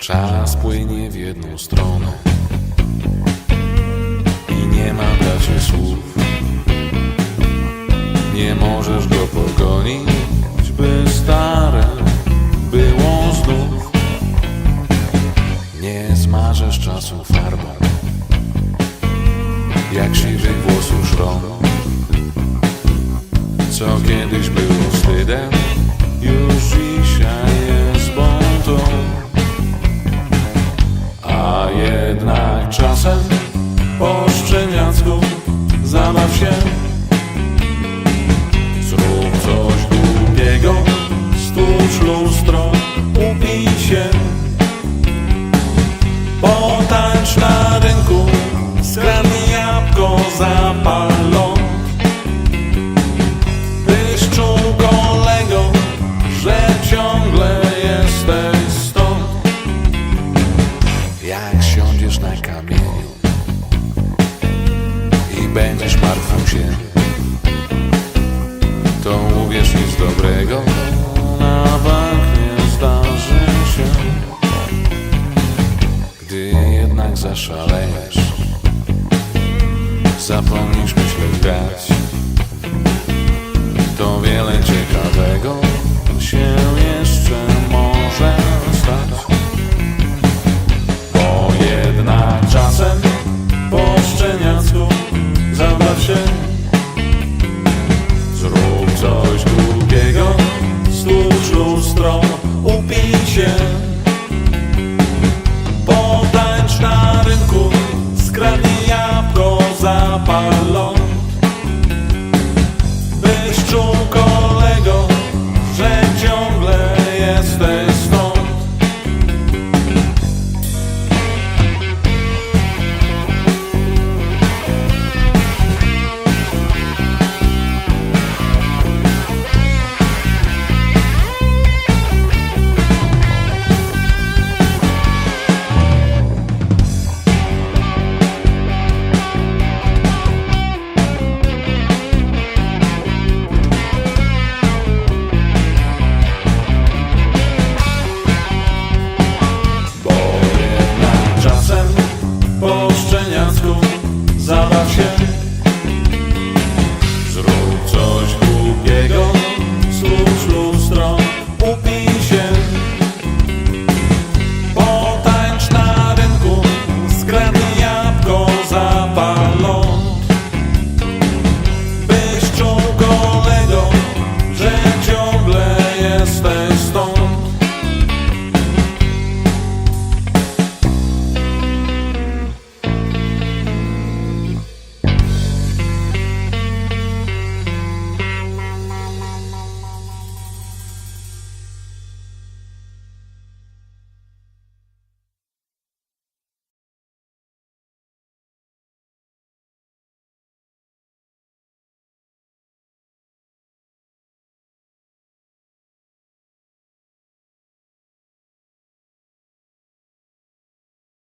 Czas płynie w jedną stronę i nie ma dla ciebie słów. Nie możesz go pogonić, by stare było znów. Nie zmarzesz czasu farbą, jak siwych włosów szron. Co kiedyś było wstydem, już dzisiaj jest buntą. A jednak czasem po szczeniacku zabaw się. Zrób coś głupiego, stłucz lustro, upij się. Potańcz na rynku, skradnij jabłko, zapal ląd. Byś czuł, kolego, że ciągle jesteś stąd. Jak siądziesz na kamieniu i będziesz martwił się, to uwierz, nic dobrego na bank nie zdarzy się. Gdy jednak zaszalejesz, zapomnisz myśleć grać.